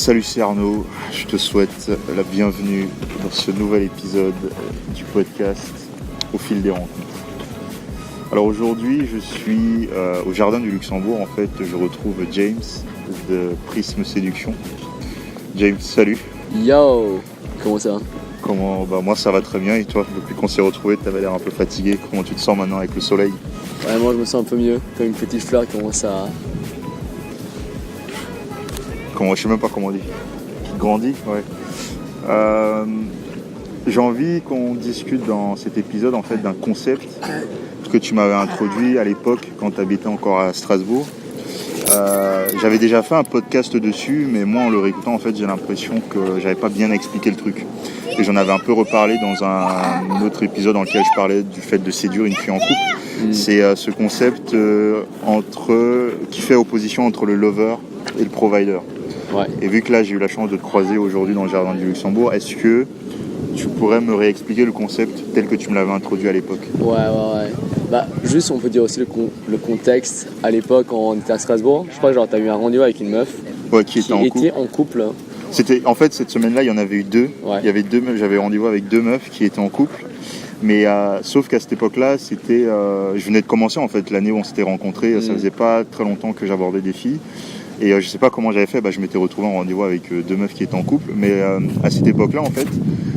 Salut, c'est Arnaud, je te souhaite la bienvenue dans ce nouvel épisode du podcast Au fil des rencontres. Alors aujourd'hui je suis au Jardin du Luxembourg, en fait je retrouve James de Prisme Séduction. James, salut. Yo, comment ça va? Moi ça va très bien, et toi, depuis qu'on s'est retrouvés tu avais l'air un peu fatigué, comment tu te sens maintenant avec le soleil? Ouais, moi je me sens un peu mieux, comme une petite fleur qui commence à... Je sais même pas comment on dit. Qui grandit, ouais. J'ai envie qu'on discute dans cet épisode en fait d'un concept que tu m'avais introduit à l'époque quand tu habitais encore à Strasbourg. J'avais déjà fait un podcast dessus, mais moi en le réécoutant en fait j'ai l'impression que j'avais pas bien expliqué le truc. Et j'en avais un peu reparlé dans un autre épisode dans lequel je parlais du fait de séduire une fille en couple. C'est ce concept qui fait opposition entre le lover et le provider. Ouais. Et vu que là j'ai eu la chance de te croiser aujourd'hui dans le Jardin du Luxembourg, est-ce que tu pourrais me réexpliquer le concept tel que tu me l'avais introduit à l'époque? Ouais. Bah, juste on peut dire aussi le contexte. À l'époque quand on était à Strasbourg, je crois que t'as eu un rendez-vous avec une meuf qui était en couple. En fait cette semaine-là il y en avait eu deux. Ouais. Il y avait deux meufs, j'avais rendez-vous avec deux meufs qui étaient en couple. Mais sauf qu'à cette époque-là, je venais de commencer en fait l'année où on s'était rencontrés. Ça faisait pas très longtemps que j'abordais des filles. Et je sais pas comment j'avais fait, je m'étais retrouvé en rendez-vous avec deux meufs qui étaient en couple. Mais à cette époque-là, en fait,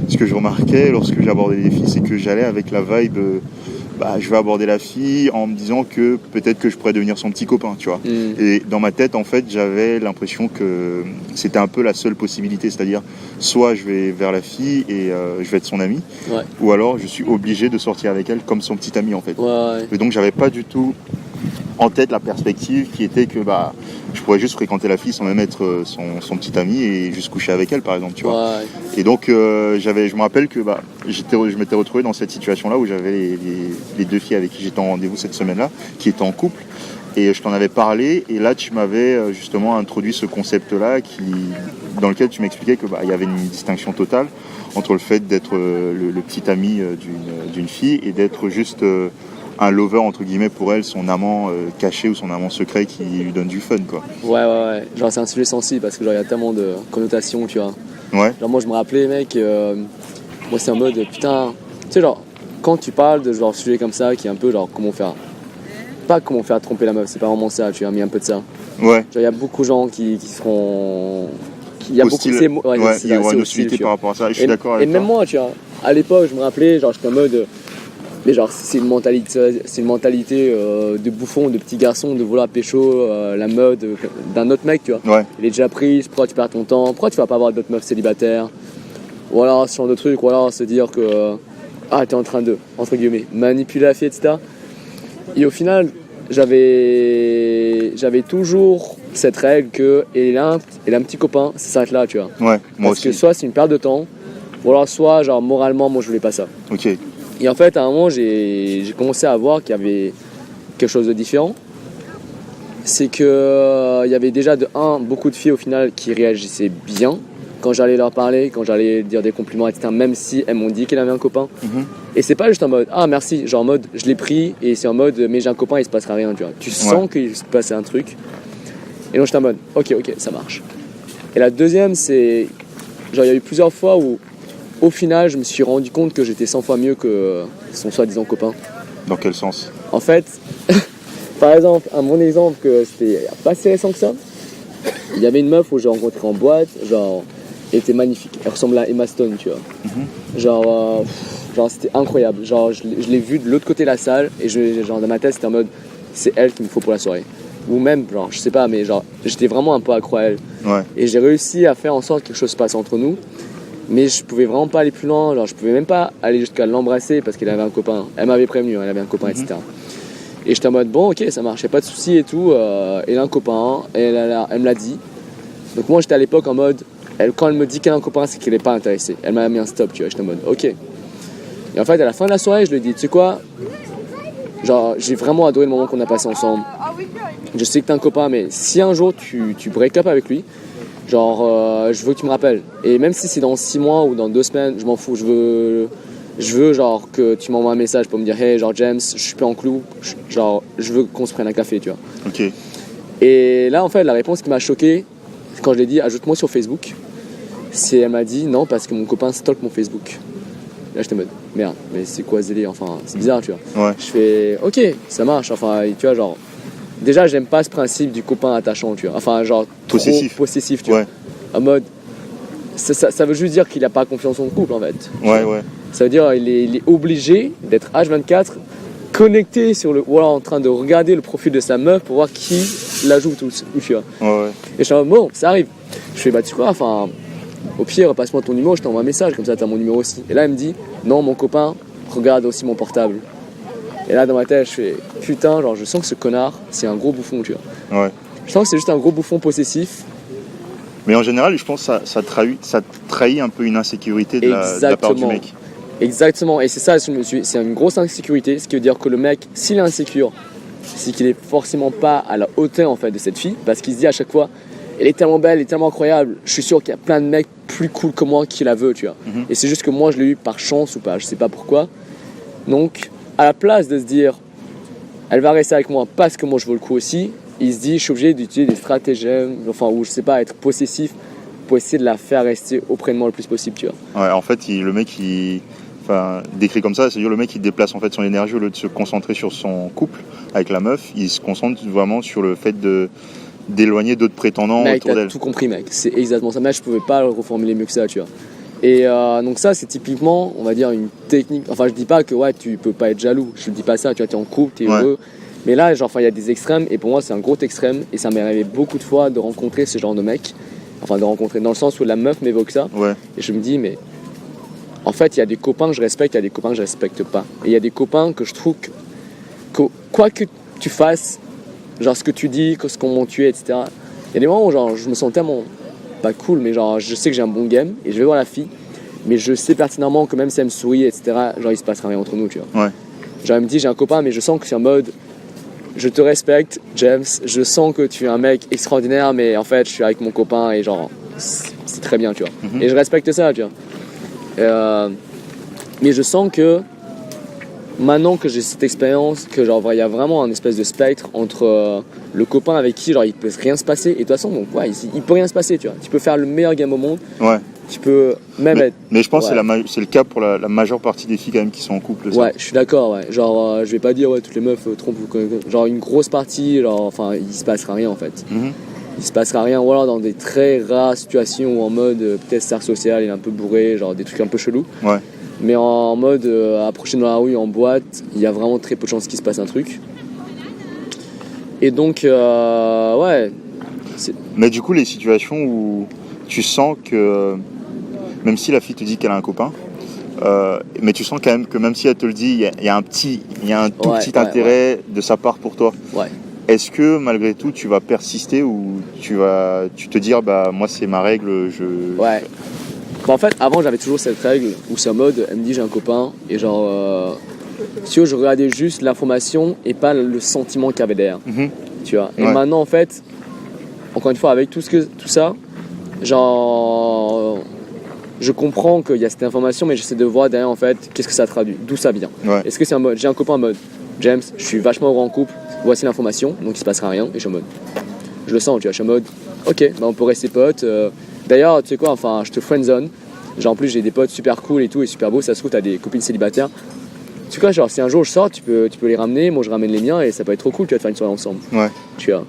ce que je remarquais lorsque j'abordais des filles, c'est que j'allais avec la vibe, je vais aborder la fille en me disant que peut-être que je pourrais devenir son petit copain, tu vois. Et dans ma tête, en fait, j'avais l'impression que c'était un peu la seule possibilité. C'est-à-dire, soit je vais vers la fille et je vais être son ami, ou alors je suis obligé de sortir avec elle comme son petit ami, en fait. Ouais. Et donc, j'avais pas du tout en tête la perspective qui était que je pourrais juste fréquenter la fille sans même être son petit ami et juste coucher avec elle, par exemple, tu vois. Ouais. Et donc je me rappelle que je m'étais retrouvé dans cette situation là où j'avais les deux filles avec qui j'étais en rendez-vous cette semaine-là qui étaient en couple, et je t'en avais parlé, et là tu m'avais justement introduit ce concept là dans lequel tu m'expliquais que il y avait une distinction totale entre le fait d'être le petit ami d'une fille et d'être juste un lover entre guillemets pour elle, son amant caché ou son amant secret qui lui donne du fun, quoi. Ouais. Genre c'est un sujet sensible parce que genre il y a tellement de connotations, tu vois. Ouais. Genre moi je me rappelais, mec, moi c'est en mode putain, tu sais, genre quand tu parles de genre sujet comme ça qui est un peu genre comment faire tromper la meuf, c'est pas vraiment ça, tu as mis un peu de ça. Ouais. Genre il y a beaucoup de gens qui seront... Il y a hostile. beaucoup Il y aura une hostilité par rapport à ça, je suis d'accord avec toi. Et même moi, tu vois, à l'époque je me rappelais, genre j'étais en mode... Mais genre c'est une mentalité de bouffon, de petit garçon, de vouloir pécho la mode d'un autre mec, tu vois. Ouais. Il est déjà pris, pourquoi tu perds ton temps, pourquoi tu vas pas avoir d'autres meufs célibataires, ou alors ce genre de truc, ou alors se dire que t'es en train de, entre guillemets, manipuler la fille, etc. Et au final, j'avais toujours cette règle que elle a un petit copain, ça s'arrête là, tu vois. Ouais, moi Parce aussi. que soit c'est une perte de temps, ou alors soit genre moralement moi je voulais pas ça. Ok. Et en fait, à un moment, j'ai commencé à voir qu'il y avait quelque chose de différent. C'est qu'il y avait déjà beaucoup de filles au final qui réagissaient bien quand j'allais leur parler, quand j'allais dire des compliments, etc. Même si elles m'ont dit qu'elle avait un copain. Et c'est pas juste en mode ah merci, genre en mode je l'ai pris et c'est en mode mais j'ai un copain, il se passera rien, tu vois. Tu sens qu'il se passe un truc. Et donc j'étais en mode ok, ça marche. Et la deuxième, c'est genre il y a eu plusieurs fois où au final, je me suis rendu compte que j'étais 100 fois mieux que son soi-disant copain. Dans quel sens? En fait, par exemple, mon exemple, que c'était pas si récent que ça, il y avait une meuf où j'ai rencontré en boîte, genre, elle était magnifique, elle ressemblait à Emma Stone, tu vois. Genre c'était incroyable, genre, je l'ai vue de l'autre côté de la salle, et genre, dans ma tête, c'était en mode, c'est elle qu'il me faut pour la soirée. Ou même, genre, je sais pas, mais genre, j'étais vraiment un peu accro à elle. Ouais. Et j'ai réussi à faire en sorte que quelque chose se passe entre nous. Mais je pouvais vraiment pas aller plus loin, genre je pouvais même pas aller jusqu'à l'embrasser parce qu'elle avait un copain. Elle m'avait prévenu, elle avait un copain, etc. Et j'étais en mode bon ok ça marche, y'a pas de soucis et tout. Elle a un copain, elle me l'a dit. Donc moi j'étais à l'époque en mode, quand elle me dit qu'elle a un copain c'est qu'elle est pas intéressée. Elle m'a mis un stop, tu vois, j'étais en mode ok. Et en fait à la fin de la soirée je lui ai dit tu sais quoi, genre j'ai vraiment adoré le moment qu'on a passé ensemble. Je sais que t'as un copain mais si un jour tu break up avec lui, genre je veux que tu me rappelles, et même si c'est dans 6 mois ou dans 2 semaines, je m'en fous, je veux genre que tu m'envoies un message pour me dire hey genre James, je suis plus en clou, genre je veux qu'on se prenne un café, tu vois. Ok. Et là en fait la réponse qui m'a choqué quand je lui ai dit ajoute-moi sur Facebook, elle m'a dit non parce que mon copain stalk mon Facebook. Là j'étais en mode merde, mais c'est quoi ce délire, enfin c'est bizarre tu vois. Ouais. Je fais ok, ça marche, enfin tu vois genre déjà j'aime pas ce principe du copain attachant tu vois, enfin genre trop possessif tu vois. En mode ça veut juste dire qu'il a pas confiance en son couple en fait. Ouais. Ça veut dire il est obligé d'être H24 connecté ou alors en train de regarder le profil de sa meuf pour voir qui l'ajoute ou tu vois. Ouais. Et je suis en mode bon, ça arrive. Je fais bah tu vois, enfin au pire passe-moi ton numéro, je t'envoie un message comme ça t'as mon numéro aussi. Et là il me dit non mon copain regarde aussi mon portable. Et là dans ma tête je fais putain genre je sens que ce connard c'est un gros bouffon tu vois. Ouais. Je sens que c'est juste un gros bouffon possessif. Mais en général, je pense que ça trahit un peu une insécurité de la part du mec. Exactement, et c'est ça, c'est une grosse insécurité, ce qui veut dire que le mec, s'il est insécure, c'est qu'il est forcément pas à la hauteur en fait de cette fille, parce qu'il se dit à chaque fois, elle est tellement belle, elle est tellement incroyable, je suis sûr qu'il y a plein de mecs plus cool que moi qui la veulent, tu vois. Et c'est juste que moi je l'ai eu par chance ou pas, je sais pas pourquoi. Donc, à la place de se dire, elle va rester avec moi parce que moi je vaux le coup aussi, il se dit je suis obligé d'utiliser des stratagèmes, enfin ou je sais pas, être possessif pour essayer de la faire rester auprès de moi le plus possible, tu vois. Ouais, en fait, le mec décrit comme ça, c'est-à-dire le mec il déplace en fait son énergie au lieu de se concentrer sur son couple avec la meuf, il se concentre vraiment sur le fait d'éloigner d'autres prétendants autour d'elle. Mec, t'as tout compris mec, c'est exactement ça. Mec, je pouvais pas le reformuler mieux que ça, tu vois. Et donc ça c'est typiquement, on va dire une technique, enfin je dis pas que ouais tu peux pas être jaloux, je dis pas ça, tu vois, t'es en couple, t'es heureux. Mais là, genre, il y a des extrêmes, et pour moi, c'est un gros extrême, et ça m'est arrivé beaucoup de fois de rencontrer ce genre de mec. Enfin, de rencontrer dans le sens où la meuf m'évoque ça. Ouais. Et je me dis, mais en fait, il y a des copains que je respecte, il y a des copains que je respecte pas. Et il y a des copains que je trouve que quoi que tu fasses, genre ce que tu dis, comment tu es, etc. Il y a des moments où genre, je me sens tellement pas cool, mais genre, je sais que j'ai un bon game, et je vais voir la fille, mais je sais pertinemment que même si elle me sourit, etc., genre, il se passera rien entre nous, tu vois. Ouais. Genre, elle me dit, j'ai un copain, mais je sens que c'est en mode. Je te respecte, James, je sens que tu es un mec extraordinaire, mais en fait, je suis avec mon copain et genre, c'est très bien, tu vois. Et je respecte ça, tu vois. Mais je sens que, maintenant que j'ai cette expérience, que genre, il y a vraiment un espèce de spectre entre le copain avec qui, genre, il peut rien se passer, et de toute façon, donc, ouais, il peut rien se passer, tu vois. Tu peux faire le meilleur game au monde. Ouais. Tu peux même être. Mais je pense que c'est le cas pour la majeure partie des filles quand même qui sont en couple. Ça. Ouais, je suis d'accord, ouais. Genre, je vais pas dire, ouais, toutes les meufs trompent ou genre une grosse partie, genre, enfin, il se passera rien en fait. Il se passera rien, ou alors dans des très rares situations où en mode peut-être star social, il est un peu bourré, genre des trucs un peu chelous. Ouais. Mais en mode approcher dans la rue, en boîte, il y a vraiment très peu de chances qu'il se passe un truc. Et donc, ouais. Mais du coup, les situations où tu sens que. Même si la fille te dit qu'elle a un copain, mais tu sens quand même que même si elle te le dit, il y a un tout petit intérêt de sa part pour toi. Ouais. Est-ce que malgré tout tu vas persister ou tu te dire bah moi c'est ma règle, Ouais. Bah, en fait avant j'avais toujours cette règle où c'est en mode elle me dit j'ai un copain et genre si je regardais juste l'information et pas le sentiment qu'il y avait derrière. Tu vois. Et maintenant en fait, encore une fois avec tout ça, genre je comprends qu'il y a cette information, mais j'essaie de voir derrière en fait qu'est-ce que ça traduit, d'où ça vient. Ouais. Est-ce que c'est en mode j'ai un copain en mode James, je suis vachement heureux en couple, voici l'information, donc il se passera rien, et je suis en mode je le sens, tu vois, je suis en mode ok, bah on peut rester potes. D'ailleurs, tu sais quoi, enfin je te friendzone. Genre en plus j'ai des potes super cool et tout et super beaux, ça se trouve t'as des copines célibataires. Tu sais quoi, genre si un jour je sors, tu peux les ramener, moi je ramène les miens et ça peut être trop cool, tu vas te faire une soirée ensemble. Ouais. Tu vois.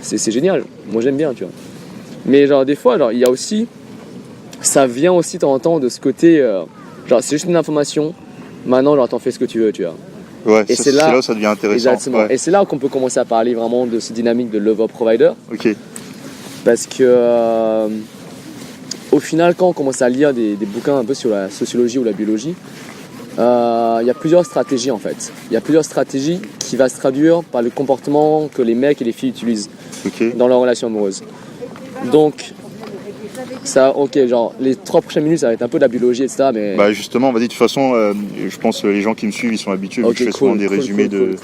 C'est génial, moi j'aime bien, tu vois. Mais genre des fois, genre il y a aussi. Ça vient aussi de temps en temps de ce côté, genre c'est juste une information, maintenant genre t'en fais ce que tu veux, tu vois. Ouais, et c'est là où ça devient intéressant. Exactement, ouais. Et c'est là qu'on peut commencer à parler vraiment de cette dynamique de lover provider. Ok. Parce que au final quand on commence à lire des bouquins un peu sur la sociologie ou la biologie, il y a plusieurs stratégies en fait. Il y a plusieurs stratégies qui vont se traduire par le comportement que les mecs et les filles utilisent dans leur relation amoureuse. Donc ça, ok, genre les 3 prochaines minutes ça va être un peu de la biologie etc. Mais... Bah justement, vas-y, de toute façon, je pense que les gens qui me suivent ils sont habitués, vu que je fais souvent des résumés de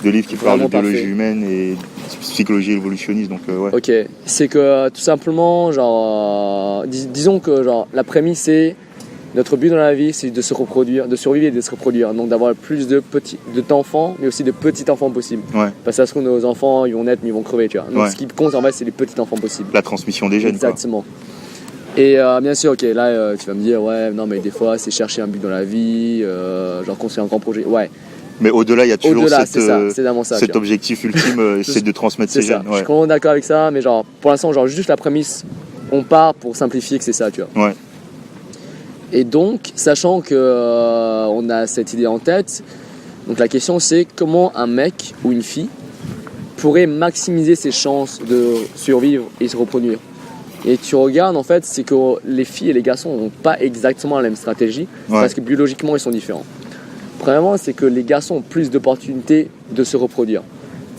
livres qui parlent de biologie humaine et psychologie évolutionniste, donc ouais. Ok, c'est que tout simplement, genre, disons que genre, la prémisse c'est Notre but dans la vie, c'est de se reproduire, de survivre et de se reproduire. Donc d'avoir le plus d'enfants, mais aussi de petits-enfants possibles. Ouais. Parce que ça se trouve, nos enfants, ils vont naître, mais ils vont crever, tu vois. Donc ce qui compte, en fait, c'est les petits-enfants possibles. La transmission des gènes, exactement. Et bien sûr, ok, là, tu vas me dire, ouais, non, mais des fois, c'est chercher un but dans la vie, genre construire un grand projet. Ouais. Mais au-delà, il y a toujours cet objectif ultime, c'est de transmettre ces gènes. Ouais. Je suis complètement d'accord avec ça, mais genre, pour l'instant, genre, juste la prémisse, on part pour simplifier que c'est ça, tu vois. Ouais. Et donc, sachant que on a cette idée en tête, donc la question c'est comment un mec ou une fille pourrait maximiser ses chances de survivre et se reproduire. Et tu regardes, en fait, c'est que les filles et les garçons n'ont pas exactement la même stratégie, parce que biologiquement, ils sont différents. Premièrement, c'est que les garçons ont plus d'opportunités de se reproduire.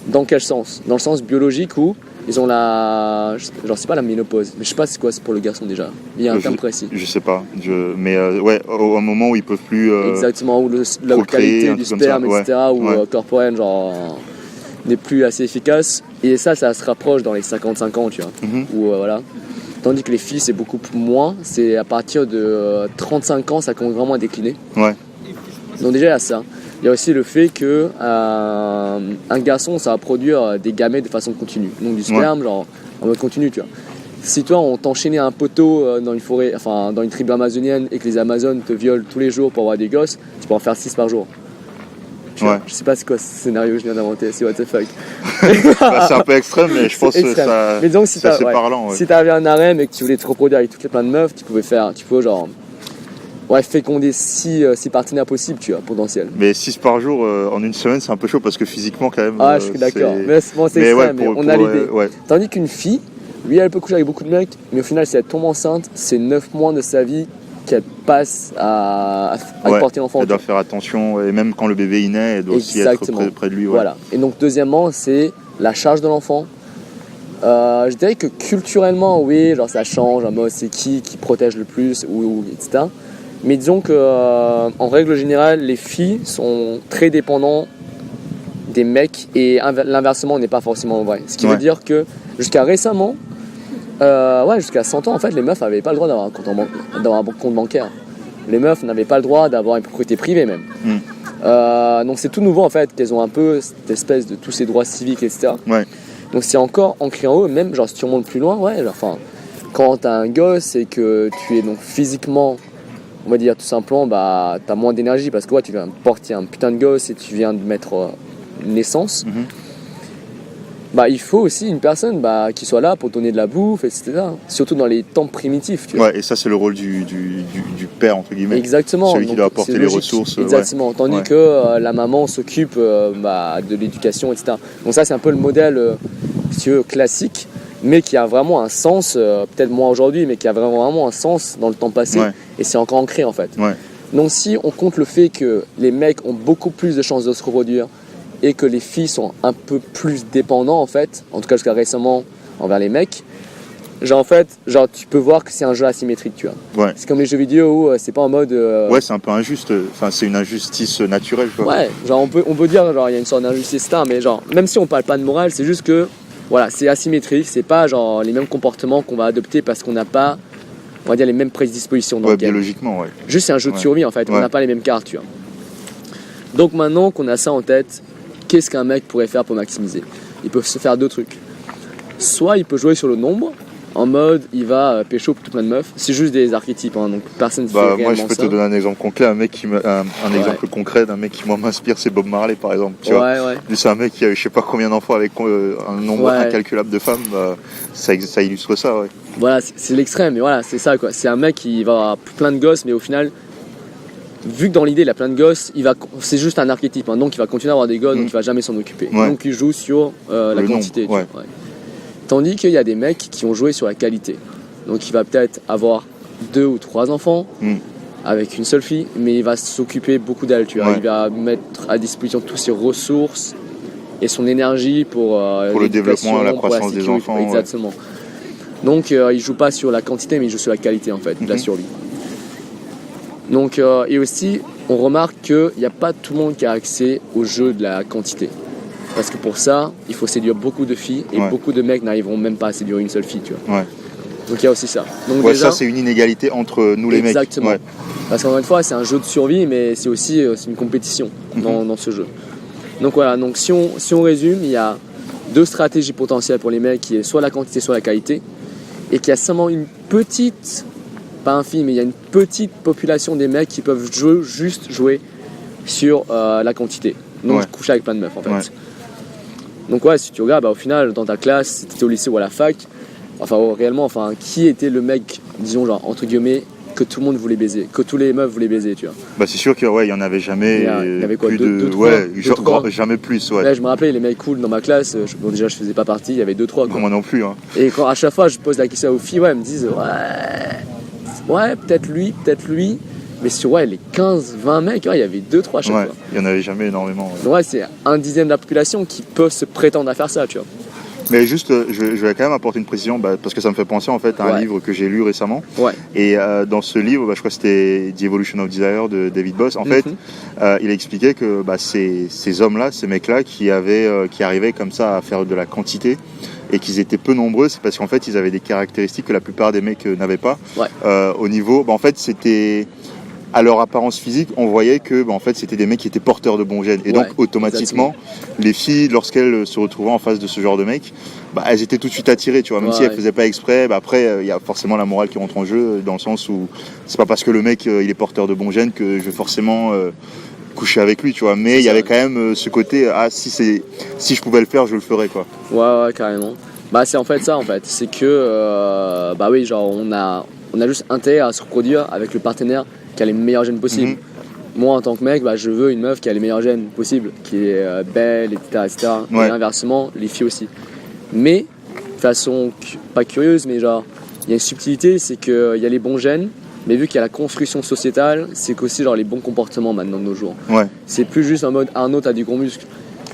Dans quel sens ? Dans le sens biologique où ils ont genre c'est pas la ménopause, mais je sais pas c'est quoi c'est pour le garçon déjà. Il y a un terme précis. Je sais pas, mais ouais, au moment où ils peuvent plus. Exactement, où la qualité du sperme, etc., ou corporelle, genre n'est plus assez efficace. Et ça se rapproche dans les 55 ans, tu vois. Voilà. Tandis que les filles, c'est beaucoup moins. C'est à partir de 35 ans, ça commence vraiment à décliner. Ouais. Donc déjà, il y a ça. Il y a aussi le fait que un garçon, ça va produire des gamètes de façon continue. Donc du sperme, genre en mode continu, tu vois. Si toi, on t'enchaînait un poteau dans une forêt, enfin dans une tribu amazonienne, et que les Amazones te violent tous les jours pour avoir des gosses, tu peux en faire 6 par jour. Tu vois, je sais pas c'est quoi ce scénario que je viens d'inventer, c'est what the fuck. C'est un peu extrême, mais je pense que ça, mais donc, si c'est assez parlant. Si t'avais un harem et que tu voulais te reproduire avec toutes les plein de meufs, tu pouvais genre féconder 6 partenaires possibles, tu vois, potentiels. Mais 6 par jour en une semaine, c'est un peu chaud parce que physiquement, quand même. Ah, je suis d'accord. Mais c'est extrême, mais on a l'idée. Tandis qu'une fille, lui, elle peut coucher avec beaucoup de mecs, mais au final, si elle tombe enceinte, c'est 9 mois de sa vie qu'elle passe à porter l'enfant. Elle doit faire attention, et même quand le bébé il naît, elle doit aussi être près de lui. Voilà. Et donc, deuxièmement, c'est la charge de l'enfant. Je dirais que culturellement, oui, genre ça change, en mode c'est qui protège le plus, ou etc. Mais disons que en règle générale, les filles sont très dépendantes des mecs et l'inversement n'est pas forcément vrai. Ce qui veut dire que jusqu'à récemment, jusqu'à 100 ans, en fait, les meufs n'avaient pas le droit d'avoir un compte bancaire. Les meufs n'avaient pas le droit d'avoir une propriété privée même. Donc c'est tout nouveau en fait qu'elles ont un peu cette espèce de tous ces droits civiques, etc. Ouais. Donc c'est encore ancré en eux, même genre si tu remontes plus loin, quand t'as un gosse et que tu es donc physiquement, on va dire tout simplement, t'as moins d'énergie parce que tu viens de porter un putain de gosse et tu viens de mettre une naissance. Il faut aussi une personne qui soit là pour donner de la bouffe, etc. Surtout dans les temps primitifs. Tu vois. Ouais, et ça c'est le rôle du père, entre guillemets. Exactement. Celui qui doit apporter les ressources. Exactement. Tandis que la maman s'occupe de l'éducation, etc. Donc ça c'est un peu le modèle, si tu veux, classique, mais qui a vraiment un sens, peut-être moins aujourd'hui, mais qui a vraiment un sens dans le temps passé. Et c'est encore ancré en fait. Donc si on compte le fait que les mecs ont beaucoup plus de chances de se reproduire, et que les filles sont un peu plus dépendantes en fait, en tout cas jusqu'à récemment envers les mecs, tu peux voir que c'est un jeu asymétrique, tu vois. C'est comme les jeux vidéo où c'est pas en mode... c'est un peu injuste, enfin c'est une injustice naturelle, quoi. Ouais, genre on peut dire genre il y a une sorte d'injustice, mais genre même si on parle pas de morale, c'est juste que voilà, c'est asymétrique, c'est pas genre les mêmes comportements qu'on va adopter parce qu'on n'a pas, on va dire, les mêmes prédispositions dans le game. Biologiquement, Juste c'est un jeu de survie en fait, on n'a pas les mêmes cartes, tu vois. Donc maintenant qu'on a ça en tête, qu'est-ce qu'un mec pourrait faire pour maximiser ? Il peut se faire deux trucs. Soit il peut jouer sur le nombre, en mode il va pécho pour tout plein de meufs. C'est juste des archétypes, donc personne ne fait réellement ça. Moi je peux te donner un exemple concret, un exemple concret d'un mec qui moi m'inspire, c'est Bob Marley par exemple. Tu vois. Lui c'est un mec qui a je sais pas combien d'enfants avec un nombre incalculable de femmes, ça illustre ça. Voilà, c'est l'extrême, mais voilà, c'est ça quoi. C'est un mec qui va avoir plein de gosses, mais au final, vu que dans l'idée il a plein de gosses, c'est juste un archétype, donc il va continuer à avoir des gosses, donc il va jamais s'en occuper. Donc il joue sur la quantité. Tandis qu'il y a des mecs qui ont joué sur la qualité. Donc il va peut-être avoir 2 ou 3 enfants avec une seule fille, mais il va s'occuper beaucoup d'elle. Tu vois. Il va mettre à disposition toutes ses ressources et son énergie pour le développement, la croissance des enfants. Exactement. Donc il joue pas sur la quantité, mais il joue sur la qualité en fait, de la survie. Donc, et aussi, on remarque qu'il n'y a pas tout le monde qui a accès au jeu de la quantité. Parce que pour ça, il faut séduire beaucoup de filles et beaucoup de mecs n'arriveront même pas à séduire une seule fille, tu vois. Donc il y a aussi ça. Donc déjà, ça c'est une inégalité entre nous les mecs. Exactement. Parce qu'encore une fois, c'est un jeu de survie, mais c'est aussi c'est une compétition dans ce jeu. Donc voilà, donc si on résume, il y a 2 stratégies potentielles pour les mecs, qui est soit la quantité, soit la qualité, et qu'il y a seulement une petite, pas infime, mais il y a une petite population des mecs qui peuvent juste jouer sur la quantité. Donc coucher avec plein de meufs en fait. Ouais. Donc ouais, si tu regardes, au final, dans ta classe, si tu étais au lycée ou à la fac, réellement, qui était le mec, disons genre entre guillemets, que tout le monde voulait baiser, que tous les meufs voulaient baiser, tu vois. C'est sûr qu'il y en avait jamais. Il y avait quoi, plus jamais plus, ouais. Là, je me rappelais, les mecs cool dans ma classe, déjà je faisais pas partie, il y avait 2-3 quoi. Moi non plus, hein. Et quand à chaque fois je pose la question aux filles, elles me disent ouais, peut-être lui. Mais sur les 15-20 mecs, il y avait 2-3 à chaque fois. Il n'y en avait jamais énormément. Ouais, c'est 1/10 de la population qui peut se prétendre à faire ça, tu vois. Mais juste, je vais quand même apporter une précision, parce que ça me fait penser en fait à un livre que j'ai lu récemment. Ouais. Et dans ce livre, je crois que c'était The Evolution of Desire de David Boss. En fait, il a expliqué que ces hommes-là, ces mecs-là qui arrivaient comme ça à faire de la quantité, et qu'ils étaient peu nombreux, c'est parce qu'en fait, ils avaient des caractéristiques que la plupart des mecs n'avaient pas. Ouais. Au niveau, en fait, c'était... À leur apparence physique, on voyait que en fait, c'était des mecs qui étaient porteurs de bons gènes. Et donc, automatiquement, les filles, lorsqu'elles se retrouvaient en face de ce genre de mecs, elles étaient tout de suite attirées, tu vois. Même si elles ne faisaient pas exprès, après, il y a forcément la morale qui rentre en jeu, dans le sens où c'est pas parce que le mec, il est porteur de bons gènes que je vais forcément coucher avec lui, tu vois. Mais il y avait quand même ce côté, si je pouvais le faire, je le ferais, quoi. Ouais, carrément. C'est en fait ça, en fait. C'est que, on a juste intérêt à se reproduire avec le partenaire qui a les meilleurs gènes possibles. Moi, en tant que mec, je veux une meuf qui a les meilleurs gènes possibles, qui est belle, etc. Et inversement, les filles aussi. Mais, de façon pas curieuse, mais il y a une subtilité, c'est qu'il y a les bons gènes, mais vu qu'il y a la construction sociétale, c'est qu'aussi les bons comportements maintenant de nos jours. Ouais. C'est plus juste en mode Arnaud, t'as du gros muscle.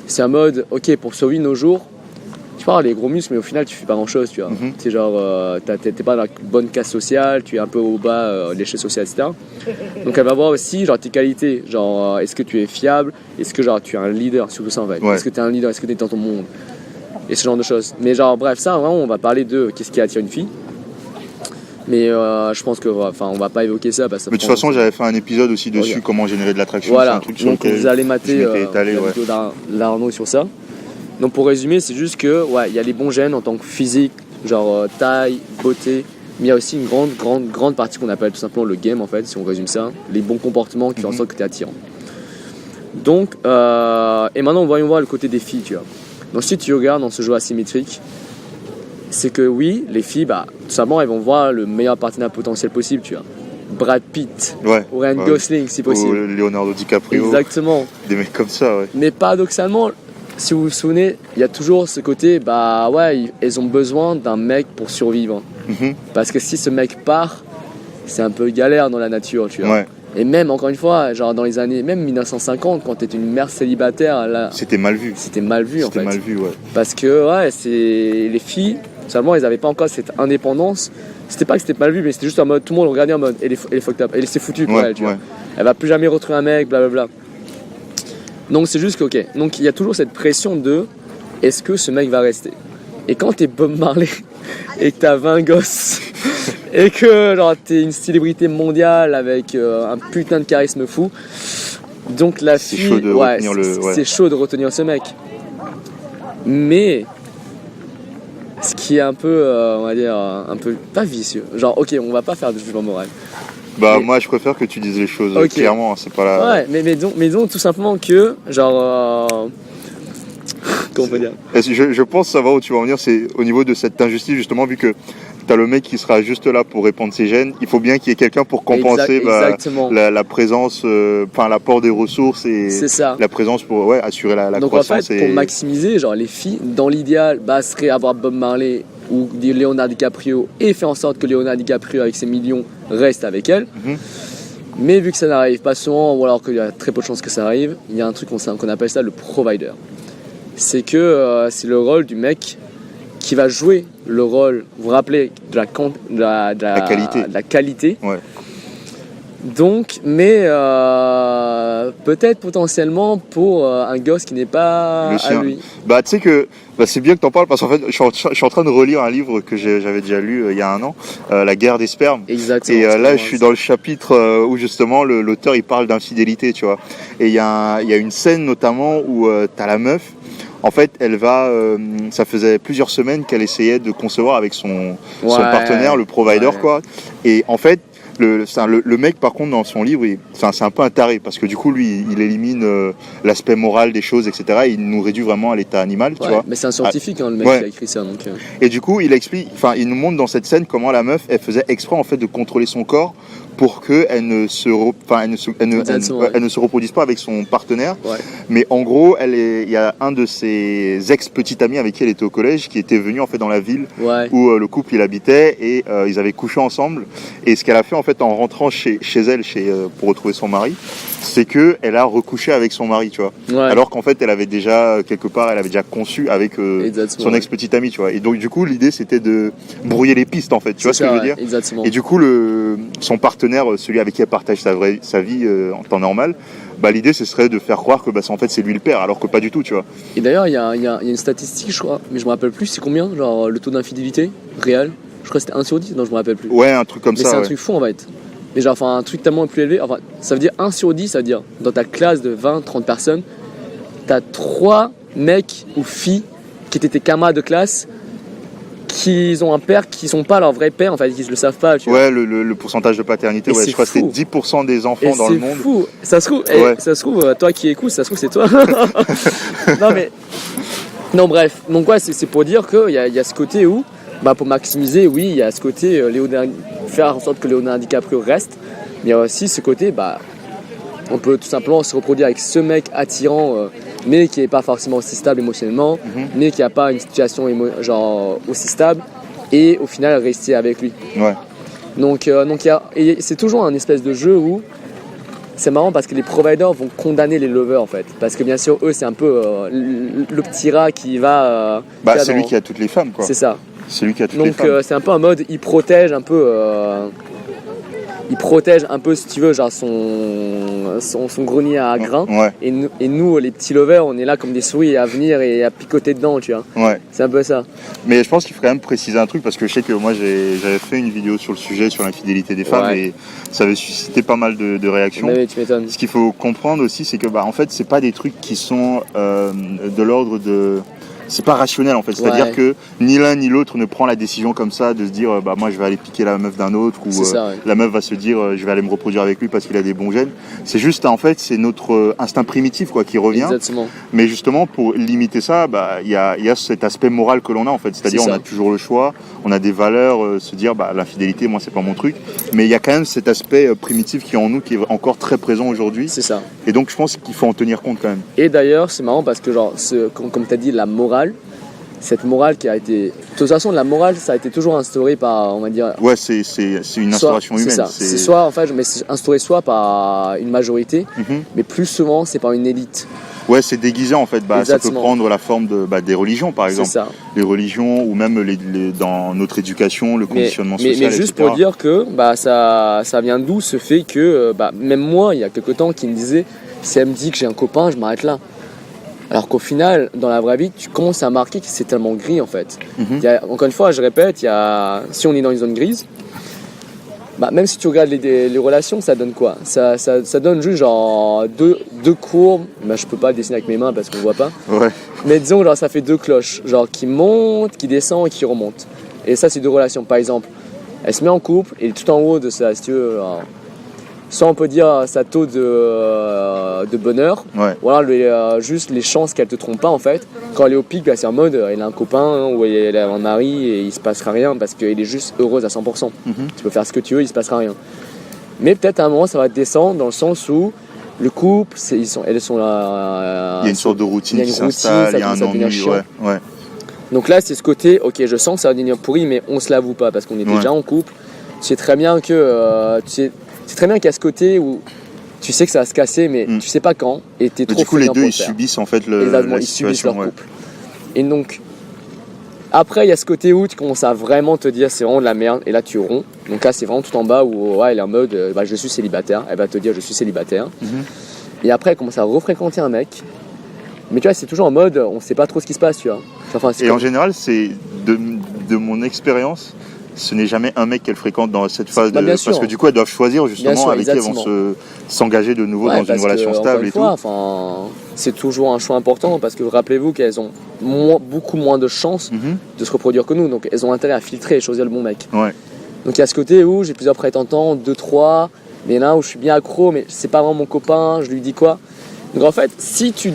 C'est un mode, ok, pour survivre nos jours, tu parles les gros muscles, mais au final, tu fais pas grand chose, tu vois. C'est t'es pas dans la bonne caste sociale, tu es un peu au bas de l'échelle sociale, etc. Donc, elle va voir aussi, tes qualités. Est-ce que tu es fiable? Est-ce que, tu es un leader? Surtout ça, en fait. Ouais. Est-ce que tu es un leader? Est-ce que tu es dans ton monde? Et ce genre de choses. Mais, bref, ça, vraiment, on va parler de qu'est-ce qui attire une fille. Mais je pense que, on va pas évoquer ça. Parce que mais de toute façon, j'avais fait un épisode aussi dessus, comment générer de l'attraction. Voilà. C'est un truc sur lequel vous allez mater l'Arnaud sur ça. Donc pour résumer, c'est juste que il y a les bons gènes en tant que physique, taille, beauté, mais il y a aussi une grande partie qu'on appelle tout simplement le game en fait, si on résume ça, les bons comportements qui font en sorte que tu es attirant. Donc, et maintenant voyons voir le côté des filles, tu vois. Donc si tu regardes dans ce jeu asymétrique, c'est que oui, les filles, tout simplement, elles vont voir le meilleur partenaire potentiel possible, tu vois. Brad Pitt, ou Ryan Gosling si possible. Ou Leonardo DiCaprio. Exactement. Des mecs comme ça, ouais. Mais paradoxalement, si vous vous souvenez, il y a toujours ce côté, elles ont besoin d'un mec pour survivre. Parce que si ce mec part, c'est un peu galère dans la nature, tu vois. Ouais. Et même, encore une fois, dans les années, même 1950, quand t'étais une mère célibataire, là... C'était mal vu. C'était mal vu, en fait. C'était mal vu, ouais. Parce que, les filles, seulement, elles n'avaient pas encore cette indépendance. C'était pas que c'était mal vu, mais c'était juste en mode, tout le monde le regardait en mode, elle est fucked up. Elle s'est foutue pour elle, tu vois. Elle va plus jamais retrouver un mec, blablabla. Donc c'est juste que, ok, donc il y a toujours cette pression de est-ce que ce mec va rester? Et quand t'es Bob Marley et que t'as 20 gosses et que t'es une célébrité mondiale avec un putain de charisme fou, donc la fille, c'est chaud de retenir ce mec. Mais ce qui est un peu, on va dire, un peu pas vicieux, ok, on va pas faire de jugement moral. Moi je préfère que tu dises les choses clairement, c'est pas la... Ouais, mais donc tout simplement que, comment on peut dire? Je pense savoir où tu vas en venir, c'est au niveau de cette injustice justement, vu que t'as le mec qui sera juste là pour répandre ses gènes, il faut bien qu'il y ait quelqu'un pour compenser la présence, l'apport des ressources et la présence pour assurer la donc croissance. Donc en fait, pour maximiser, les filles, dans l'idéal, serait avoir Bob Marley ou Leonardo DiCaprio et faire en sorte que Leonardo DiCaprio avec ses millions reste avec elle. Mais vu que ça n'arrive pas souvent, ou alors qu'il y a très peu de chances que ça arrive, il y a un truc qu'on appelle ça le provider. C'est que c'est le rôle du mec qui va jouer le rôle, vous vous rappelez, de la qualité. Ouais. Donc, mais peut-être potentiellement pour un gosse qui n'est pas à lui. Bah tu sais que c'est bien que t'en parles parce qu'en fait je suis en train de relire un livre que j'avais déjà lu il y a un an, La guerre des spermes. Exactement. Et là je suis dans le chapitre où justement l'auteur il parle d'infidélité, tu vois. Et il y a une scène notamment où t'as la meuf. En fait, elle va. Ça faisait plusieurs semaines qu'elle essayait de concevoir avec son partenaire, le provider, quoi. Et en fait, le mec, par contre, dans son livre, c'est un peu un taré parce que du coup, lui, il élimine l'aspect moral des choses, etc. Et il nous réduit vraiment à l'état animal, tu vois. Mais c'est un scientifique, le mec qui a écrit ça. Donc, Et du coup, il nous montre dans cette scène comment la meuf, elle faisait exprès en fait de contrôler son corps pour qu'elle ne se reproduise pas avec son partenaire. Ouais. Mais en gros, il y a un de ses ex-petits amis avec qui elle était au collège qui était venu en fait dans la ville où le couple il habitait et ils avaient couché ensemble. Et ce qu'elle a fait en fait en rentrant chez elle pour retrouver son mari, c'est que elle a recouché avec son mari, tu vois. Ouais. Alors qu'en fait, elle avait déjà conçu avec son ex-petit ami, tu vois. Et donc du coup, l'idée c'était de brouiller les pistes en fait, tu vois ce que je veux dire. Exactement. Et du coup, son partenaire, celui avec qui elle partage sa vie en temps normal, bah, l'idée ce serait de faire croire que en fait c'est lui le père, alors que pas du tout, tu vois. Et d'ailleurs, il y a une statistique, je crois, mais je me rappelle plus, c'est combien, genre le taux d'infidélité réel? Je crois que c'était 1 sur 10, non, je me rappelle plus. Ouais, un truc comme ça. Mais c'est un truc fou en fait. Mais genre, un truc tellement plus élevé, ça veut dire 1 sur 10, ça veut dire dans ta classe de 20-30 personnes, t'as 3 mecs ou filles qui étaient tes camarades de classe qui ont un père qui sont pas leur vrai père, en fait, qui ne le savent pas. Tu vois. Le pourcentage de paternité, je crois que c'est 10% des enfants dans le monde. C'est fou. Ça se trouve, toi qui écoutes, ça se trouve, c'est toi. Non, bref. Donc, c'est pour dire qu'il y a ce côté où, pour maximiser, oui, il y a ce côté faire en sorte que Leonardo DiCaprio reste, mais il y a aussi ce côté, on peut tout simplement se reproduire avec ce mec attirant, mais qui n'est pas forcément aussi stable émotionnellement, mais qui n'a pas une situation aussi stable, et au final rester avec lui. Ouais. Donc c'est toujours un espèce de jeu où c'est marrant parce que les providers vont condamner les lovers en fait, parce que bien sûr eux c'est un peu le petit rat qui va. C'est lui qui a toutes les femmes, quoi. C'est ça. C'est lui qui a toutes les femmes. Donc c'est un peu en mode il protège un peu. Il protège un peu, si tu veux, genre son grenier à grains. Ouais. Et nous, les petits lovers, on est là comme des souris à venir et à picoter dedans, tu vois. Ouais. C'est un peu ça. Mais je pense qu'il faut quand même préciser un truc parce que je sais que moi j'avais fait une vidéo sur le sujet, sur l'infidélité des femmes et ça avait suscité pas mal de réactions. Mais tu m'étonnes. Ce qu'il faut comprendre aussi, c'est que en fait, c'est pas des trucs qui sont de l'ordre de. C'est pas rationnel en fait, c'est-à-dire que ni l'un ni l'autre ne prend la décision comme ça de se dire moi je vais aller piquer la meuf d'un autre ou la meuf va se dire je vais aller me reproduire avec lui parce qu'il a des bons gènes. C'est juste en fait c'est notre instinct primitif quoi qui revient. Exactement. Mais justement pour limiter ça, il y a cet aspect moral que l'on a en fait, c'est-à-dire on a toujours le choix, on a des valeurs, se dire l'infidélité moi c'est pas mon truc, mais il y a quand même cet aspect primitif qui est en nous qui est encore très présent aujourd'hui. C'est ça. Et donc je pense qu'il faut en tenir compte quand même. Et d'ailleurs c'est marrant parce que comme tu as dit la morale, cette morale qui a été... De toute façon, la morale, ça a été toujours instauré par, on va dire... Ouais, c'est une instauration humaine. C'est ça. C'est soit, en fait, mais c'est instauré soit par une majorité, mais plus souvent, c'est par une élite. Ouais, c'est déguisé, en fait. Ça peut prendre la forme des religions, par exemple. C'est ça. Les religions, ou même dans notre éducation, le conditionnement social, mais juste etc. pour dire que ça vient d'où ce fait que, même moi, il y a quelque temps, qui me disait, si elle me dit que j'ai un copain, je m'arrête là. Alors qu'au final, dans la vraie vie, tu commences à remarquer que c'est tellement gris en fait. Encore une fois, je répète, si on est dans une zone grise, même si tu regardes les relations, ça donne quoi ? Ça donne juste genre deux courbes. Je peux pas dessiner avec mes mains parce qu'on voit pas. Ouais. Mais disons, genre, ça fait 2 cloches, genre qui montent, qui descendent et qui remontent. Et ça, c'est 2 relations. Par exemple, elle se met en couple et tout en haut de ça, si tu veux. Alors, soit on peut dire sa taux de bonheur, ou alors juste les chances qu'elle te trompe pas en fait. Quand elle est au pic, c'est en mode elle a un copain ou elle a un mari et il se passera rien parce qu'elle est juste heureuse à 100%. Tu peux faire ce que tu veux, il se passera rien. Mais peut-être à un moment ça va descendre dans le sens où le couple, elles sont là. Il y a une sorte de routine qui s'installe, il y a un ennui. Ouais. Donc là c'est ce côté, ok je sens que ça va devenir pourri mais on se l'avoue pas parce qu'on est déjà en couple. Tu sais très bien que c'est très bien qu'il y a ce côté où tu sais que ça va se casser, mais tu sais pas quand, et t'es trop. Du coup, les deux ils subissent en fait ils subissent leur couple. Et donc, Après, il y a ce côté où tu commences à vraiment te dire c'est vraiment de la merde et là tu romps. Donc là, c'est vraiment tout en bas où ouais, elle est en mode je suis célibataire. Elle va te dire je suis célibataire. Et après, elle commence à refréquenter un mec. Mais tu vois, c'est toujours en mode on sait pas trop ce qui se passe, tu vois. Enfin, et en général, c'est de mon expérience, ce n'est jamais un mec qu'elle fréquente dans cette phase bien sûr. parce que du coup, elles doivent choisir justement sûr, avec qui elles vont s'engager de nouveau dans une relation stable et tout. C'est toujours un choix important parce que rappelez-vous qu'elles ont beaucoup moins de chances de se reproduire que nous. Donc elles ont intérêt à filtrer et choisir le bon mec. Ouais. Donc il y a ce côté où j'ai plusieurs prétendants, 2, 3, mais il y en a un où je suis bien accro, mais c'est pas vraiment mon copain, je lui dis quoi. Donc en fait, si tu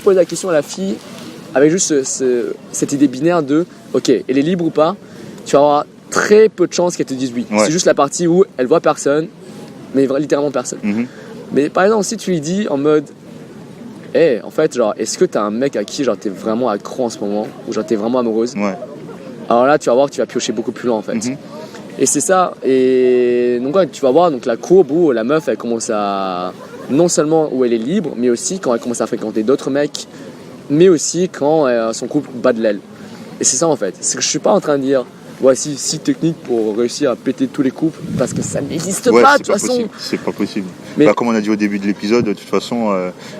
poses la question à la fille avec juste cette idée binaire de ok, elle est libre ou pas, tu vas avoir très peu de chances qu'elle te dise oui. Ouais. C'est juste la partie où elle voit personne, mais littéralement personne. Mais par exemple, si tu lui dis en mode en fait, genre, est-ce que t'as un mec à qui genre t'es vraiment accro en ce moment, ou genre t'es vraiment amoureuse, alors là tu vas voir que tu vas piocher beaucoup plus loin en fait. Et c'est ça, et donc ouais, tu vas voir donc la courbe où la meuf elle commence à, non seulement où elle est libre, mais aussi quand elle commence à fréquenter d'autres mecs, mais aussi quand son couple bat de l'aile. Et c'est ça en fait, c'est que je suis pas en train de dire voici 6 techniques pour réussir à péter tous les couples, parce que ça n'existe pas de toute façon. C'est pas possible. Mais comme on a dit au début de l'épisode, de toute façon,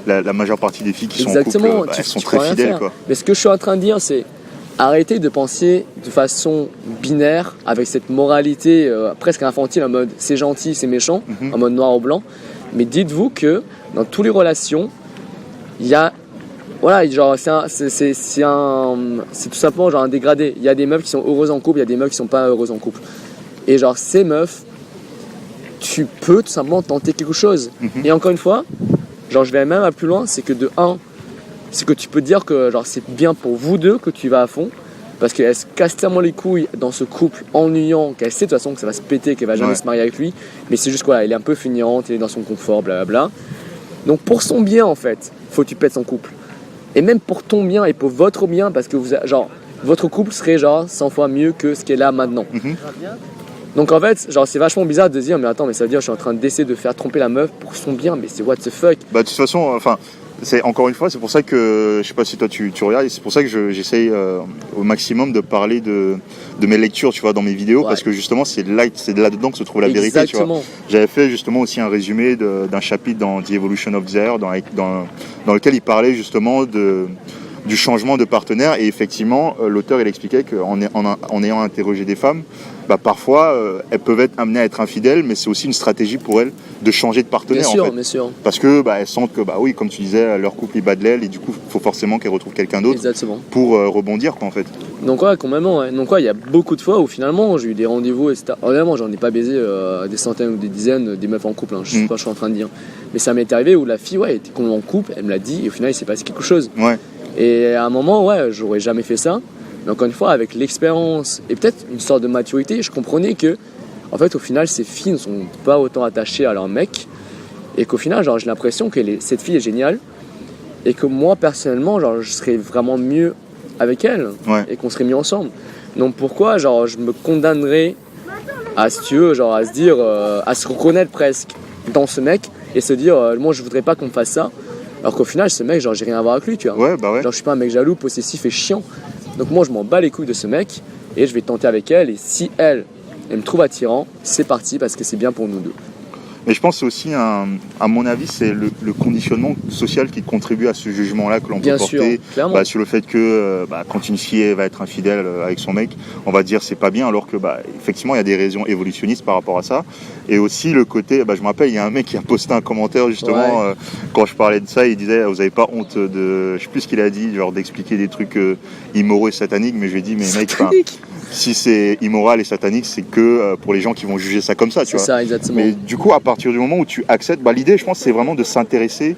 la majeure partie des filles qui sont en couple, elles sont très fidèles. Quoi. Mais ce que je suis en train de dire, c'est arrêtez de penser de façon binaire, avec cette moralité presque infantile, en mode c'est gentil, c'est méchant, en mode noir ou blanc. Mais dites-vous que dans toutes les relations, il y a voilà, genre c'est tout simplement genre un dégradé. Il y a des meufs qui sont heureuses en couple, il y a des meufs qui sont pas heureuses en couple. Et genre ces meufs, tu peux tout simplement tenter quelque chose. Et encore une fois, genre je vais même à plus loin, c'est que de 1, c'est que tu peux dire que genre c'est bien pour vous deux que tu vas à fond, parce qu'elle se casse tellement les couilles dans ce couple ennuyant qu'elle sait de toute façon que ça va se péter, qu'elle va jamais se marier avec lui, mais c'est juste quoi, elle est un peu feignante, elle est dans son confort, blablabla. Donc pour son bien en fait, faut que tu pètes son couple. Et même pour ton bien et pour votre bien, parce que votre couple serait genre 100 fois mieux que ce qu'elle a maintenant. Donc en fait, genre c'est vachement bizarre de se dire mais attends, mais ça veut dire que je suis en train d'essayer de faire tromper la meuf pour son bien, mais c'est what the fuck. Bah de toute façon, enfin, c'est encore une fois, c'est pour ça que je sais pas si toi tu regardes, c'est pour ça que j'essaye au maximum de parler de mes lectures, tu vois, dans mes vidéos, parce que justement c'est là-dedans que se trouve la vérité, tu vois. J'avais fait justement aussi un résumé d'un chapitre dans The Evolution of the Air, dans lequel il parlait justement du changement de partenaire, et effectivement l'auteur il expliquait qu'en ayant interrogé des femmes, bah, parfois elles peuvent être amenées à être infidèles, mais c'est aussi une stratégie pour elles de changer de partenaire, bien sûr. Parce que bah, elles sentent que bah oui, comme tu disais, leur couple il bat de l'aile, et du coup il faut forcément qu'elles retrouvent quelqu'un d'autre pour rebondir quoi, en fait. Donc ouais, complètement. Ouais. Donc ouais, il y a beaucoup de fois où finalement j'ai eu des rendez-vous, etc. Honnêtement, j'en ai pas baisé des centaines ou des dizaines des meufs en couple, je sais pas, je suis en train de dire. Mais ça m'est arrivé où la fille était complètement en couple, elle me l'a dit, et au final il s'est passé quelque chose. Et à un moment, j'aurais jamais fait ça. Mais encore une fois, avec l'expérience et peut-être une sorte de maturité, je comprenais que, en fait, au final, ces filles ne sont pas autant attachées à leur mec. Et qu'au final, genre, j'ai l'impression que cette fille est géniale. Et que moi, personnellement, genre, je serais vraiment mieux avec elle. Et qu'on serait mieux ensemble. Donc pourquoi, genre, je me condamnerais à, si tu veux, genre, à se dire, à se reconnaître presque dans ce mec et se dire, moi, je voudrais pas qu'on me fasse ça. Alors qu'au final, ce mec, genre, j'ai rien à voir avec lui, tu vois. Genre, je suis pas un mec jaloux, possessif et chiant. Donc moi, je m'en bats les couilles de ce mec et je vais tenter avec elle. Et si elle me trouve attirant, c'est parti parce que c'est bien pour nous deux. Mais je pense que c'est aussi, à mon avis, c'est le conditionnement social qui contribue à ce jugement-là que l'on peut porter sur le fait que quand une fille va être infidèle avec son mec, on va dire c'est pas bien, alors que effectivement il y a des raisons évolutionnistes par rapport à ça. Et aussi le côté, je me rappelle, il y a un mec qui a posté un commentaire justement quand je parlais de ça, il disait vous avez pas honte de, je sais plus ce qu'il a dit, genre d'expliquer des trucs immoraux et sataniques, mais je lui ai dit mais mec, si c'est immoral et satanique, c'est que pour les gens qui vont juger ça comme ça, tu vois. C'est ça, exactement. Mais du coup, à partir du moment où tu acceptes, l'idée, je pense, c'est vraiment de s'intéresser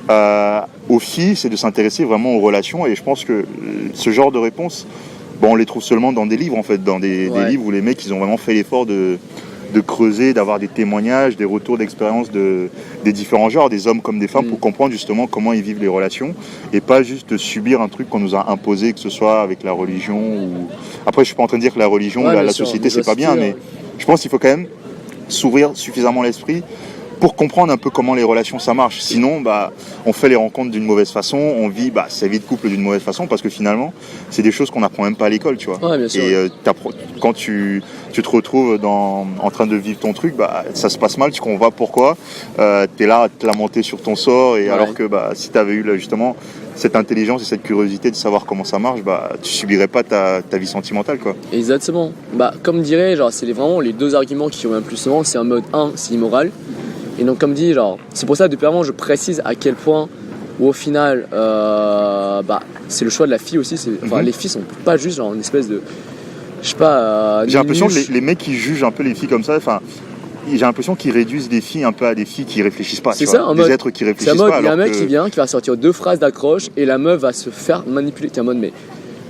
aux filles, c'est de s'intéresser vraiment aux relations. Et je pense que ce genre de réponses, on les trouve seulement dans des livres, en fait, dans des livres où les mecs, ils ont vraiment fait l'effort de creuser, d'avoir des témoignages, des retours d'expérience des différents genres, des hommes comme des femmes, pour comprendre justement comment ils vivent les relations, et pas juste de subir un truc qu'on nous a imposé, que ce soit avec la religion ou... Après, je suis pas en train de dire que la religion, la société, c'est pas bien, mais je pense qu'il faut quand même s'ouvrir suffisamment l'esprit pour comprendre un peu comment les relations ça marche. Sinon, bah, on fait les rencontres d'une mauvaise façon, on vit sa vie de couple d'une mauvaise façon, parce que finalement, c'est des choses qu'on n'apprend même pas à l'école, tu vois. Ouais, bien sûr. Et quand tu te retrouves en train de vivre ton truc, bah, ça se passe mal, tu comprends pas pourquoi. T'es là à te lamenter sur ton sort, et alors que bah, si t'avais eu là, justement cette intelligence et cette curiosité de savoir comment ça marche, bah, tu subirais pas ta vie sentimentale, quoi. Exactement. Bah, comme dirait, genre, c'est vraiment les deux arguments qui reviennent plus souvent. C'est en mode 1, c'est immoral. Et donc, comme dit, genre, c'est pour ça, depuis avant, je précise à quel point, où au final, bah, c'est le choix de la fille aussi. Enfin, les filles sont pas juste genre une espèce de, je sais pas. J'ai l'impression que les mecs qui jugent un peu les filles comme ça, enfin, j'ai l'impression qu'ils réduisent des filles un peu à des filles qui réfléchissent pas. C'est ça, en mode, des êtres qui réfléchissent c'est en mode, pas. il y a un mec qui vient, qui va sortir 2 phrases d'accroche et la meuf va se faire manipuler. T'es en mode, mais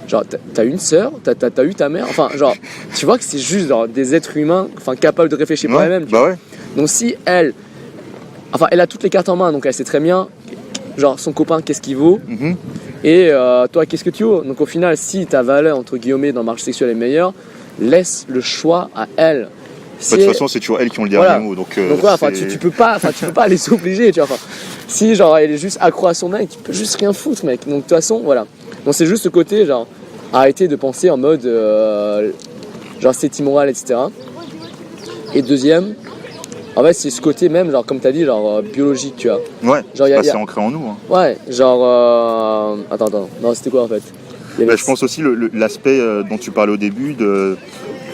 genre, t'as une sœur, t'as eu ta mère, enfin, genre, tu vois que c'est juste genre, des êtres humains, enfin, capables de réfléchir par elles-mêmes. Bah ouais. Donc si elle a toutes les cartes en main, donc elle sait très bien, genre, son copain, qu'est-ce qu'il vaut, et toi, qu'est-ce que tu vaux. Donc au final, si ta valeur, entre guillemets, dans le marché sexuel est meilleure, laisse le choix à elle. De toute façon, c'est toujours elle qui ont le dernier mot. Donc ouais, enfin, tu peux pas les obliger, tu vois. Enfin, si genre elle est juste accro à son mec, tu peux juste rien foutre, mec. Donc de toute façon, voilà. Donc c'est juste ce côté, genre, arrêter de penser en mode, genre c'est immoral, etc. Et deuxième, en fait, c'est ce côté même, genre comme t'as dit, genre biologique, tu vois. Ouais. Genre, c'est ancré en nous. Hein. Ouais, genre, attends, non, c'était quoi en fait? Je pense aussi l'aspect dont tu parlais au début de.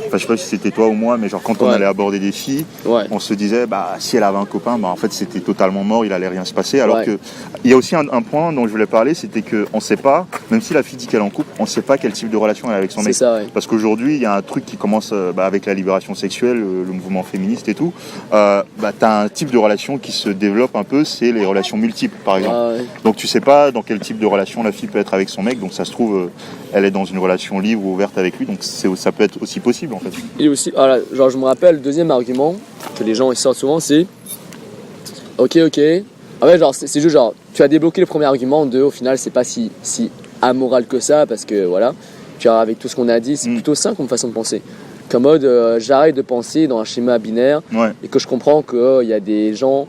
Enfin, je sais pas si c'était toi ou moi, mais genre quand on allait aborder des filles, on se disait bah si elle avait un copain, bah en fait c'était totalement mort, il allait rien se passer. Alors que il y a aussi un point dont je voulais parler, c'était que on sait pas, même si la fille dit qu'elle est en couple, on sait pas quel type de relation elle a avec son mec. Ça, parce qu'aujourd'hui il y a un truc qui commence avec la libération sexuelle, le mouvement féministe et tout. T'as un type de relation qui se développe un peu, c'est les relations multiples par exemple. Donc tu sais pas dans quel type de relation la fille peut être avec son mec, donc ça se trouve elle est dans une relation libre ou ouverte avec lui, donc ça peut être aussi possible en fait. Et aussi, voilà, genre je me rappelle, le deuxième argument que les gens ils sortent souvent, c'est ok. En fait, genre, c'est juste genre, tu as débloqué le premier argument de, au final, c'est pas si amoral que ça, parce que voilà, tu vois, avec tout ce qu'on a dit, c'est plutôt simple comme façon de penser. Comme mode, j'arrête de penser dans un schéma binaire et que je comprends qu'il y a des gens,